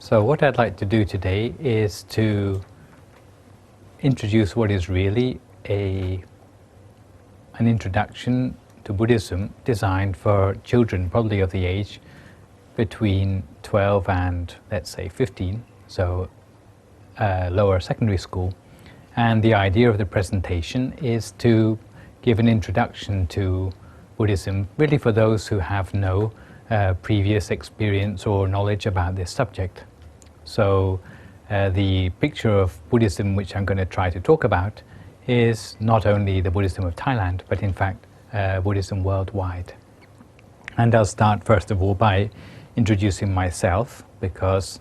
So what I'd like to do today is to introduce what is really an introduction to Buddhism designed for children, probably of the age between 12 and, let's say, 15, so lower secondary school. And the idea of the presentation is to give an introduction to Buddhism, really for those who have no previous experience or knowledge about this subject. So the picture of Buddhism which I'm going to try to talk about is not only the Buddhism of Thailand, but in fact Buddhism worldwide. And I'll start first of all by introducing myself, because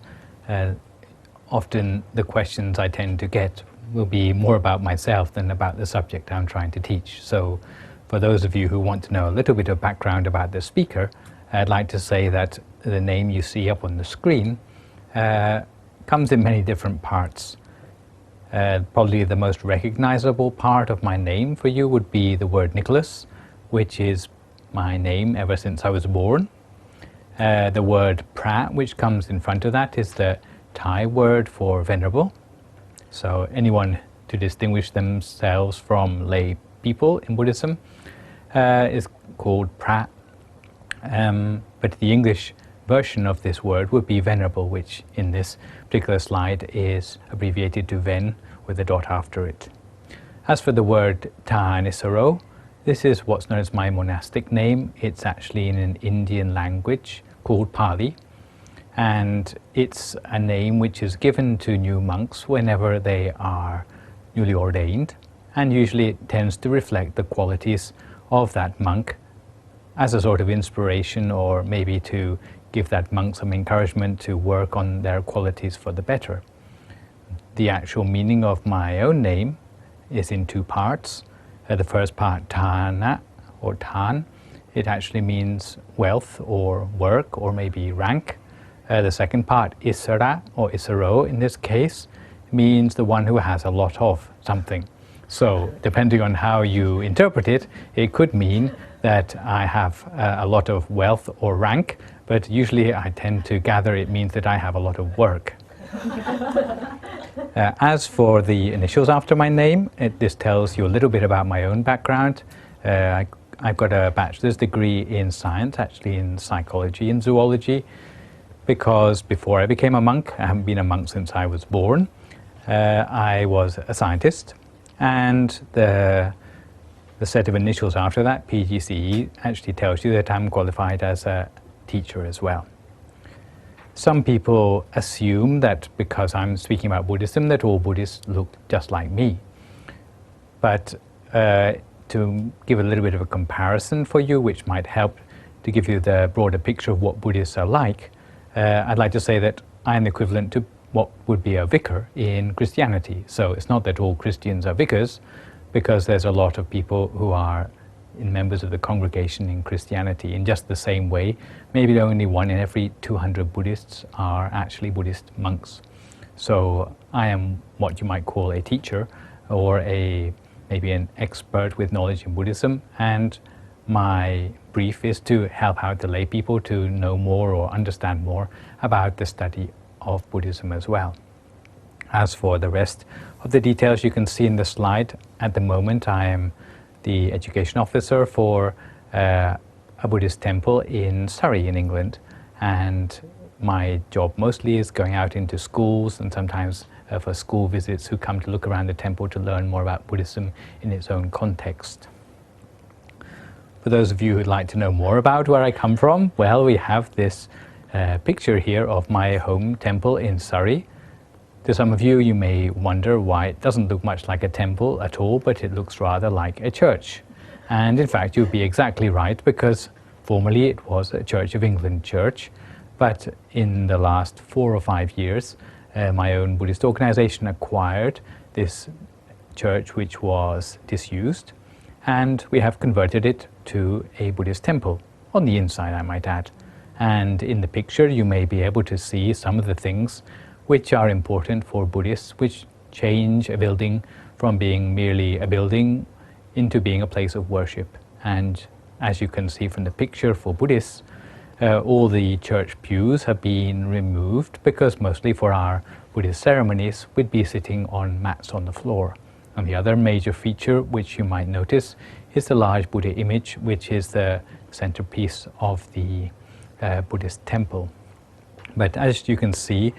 often the questions I tend to get will be more about myself than about the subject I'm trying to teach. So for those of you who want to know a little bit of background about the speaker, I'd like to say that the name you see up on the screen comes in many different parts. Probably the most recognizable part of my name for you would be the word Nicholas, which is my name ever since I was born. The word Phra, which comes in front of that, is the Thai word for venerable. So anyone to distinguish themselves from lay people in Buddhism is called Phra. But the English version of this word would be venerable, which in this particular slide is abbreviated to Ven with a dot after it. As for the word Thanissaro, this is what's known as my monastic name. It's actually in an Indian language called Pali, and it's a name which is given to new monks whenever they are newly ordained, and usually it tends to reflect the qualities of that monk as a sort of inspiration, or maybe to give that monk some encouragement to work on their qualities for the better. The actual meaning of my own name is in two parts. The first part, Thana or Than, it actually means wealth or work or maybe rank. The second part, Isara or Isaro in this case, means the one who has a lot of something. So depending on how you interpret it, it could mean that I have a lot of wealth or rank, but usually I tend to gather it means that I have a lot of work. As for the initials after my name, this tells you a little bit about my own background. I've got a bachelor's degree in science, actually in psychology and zoology, because before I became a monk, I haven't been a monk since I was born, I was a scientist. And the set of initials after that, PGCE, actually tells you that I'm qualified as a teacher as well. Some people assume that because I'm speaking about Buddhism, that all Buddhists look just like me. But to give a little bit of a comparison for you, which might help to give you the broader picture of what Buddhists are like, I'd like to say that I am equivalent to what would be a vicar in Christianity. So it's not that all Christians are vicars, because there's a lot of people who are members of the congregation in Christianity. In just the same way, maybe only 1 in every 200 Buddhists are actually Buddhist monks. So I am what you might call a teacher, or maybe an expert with knowledge in Buddhism, and my brief is to help out the lay people to know more or understand more about the study of Buddhism as well. As for the rest of the details you can see in the slide, at the moment I am the education officer for a Buddhist temple in Surrey in England, and my job mostly is going out into schools and sometimes for school visits who come to look around the temple to learn more about Buddhism in its own context. For those of you who'd like to know more about where I come from, well, we have this picture here of my home temple in Surrey. To some of you, you may wonder why it doesn't look much like a temple at all, but it looks rather like a church. And in fact, you'd be exactly right, because formerly it was a Church of England church, but in the last 4 or 5 years, my own Buddhist organization acquired this church which was disused, and we have converted it to a Buddhist temple, on the inside I might add. And in the picture you may be able to see some of the things which are important for Buddhists, which change a building from being merely a building into being a place of worship. And as you can see from the picture, for Buddhists, All the church pews have been removed because mostly for our Buddhist ceremonies we'd be sitting on mats on the floor. And the other major feature which you might notice is the large Buddha image, which is the centerpiece of the Buddhist temple. But as you can see,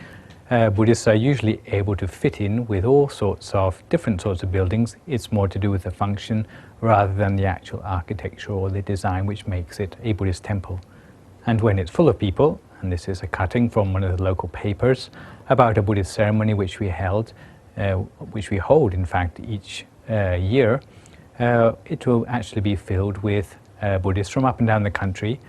Buddhists are usually able to fit in with all sorts of different sorts of buildings. It's more to do with the function rather than the actual architecture or the design which makes it a Buddhist temple. And when it's full of people, and this is a cutting from one of the local papers about a Buddhist ceremony which we hold in fact each year, it will actually be filled with Buddhists from up and down the country,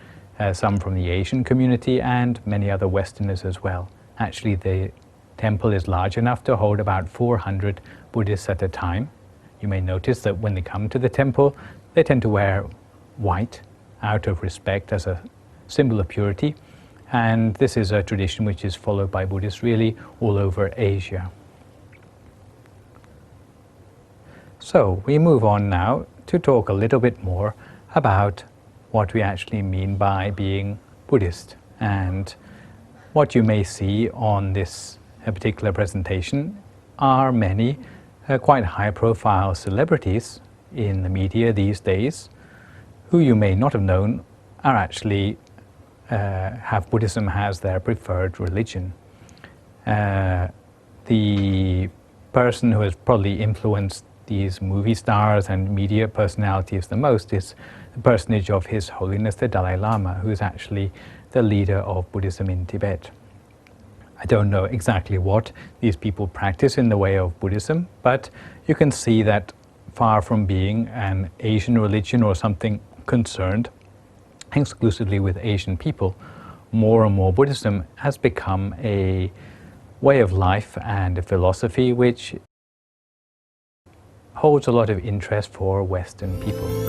some from the Asian community and many other Westerners as well. Actually, the temple is large enough to hold about 400 Buddhists at a time. You may notice that when they come to the temple, they tend to wear white out of respect as a symbol of purity, and this is a tradition which is followed by Buddhists really all over Asia. So we move on now to talk a little bit more about what we actually mean by being Buddhist. And what you may see on this particular presentation are many quite high-profile celebrities in the media these days who you may not have known are actually have Buddhism as their preferred religion. The person who has probably influenced these movie stars and media personalities the most is the personage of His Holiness the Dalai Lama, who is actually the leader of Buddhism in Tibet. I don't know exactly what these people practice in the way of Buddhism, but you can see that far from being an Asian religion or something concerned exclusively with Asian people, more and more Buddhism has become a way of life and a philosophy which holds a lot of interest for Western people.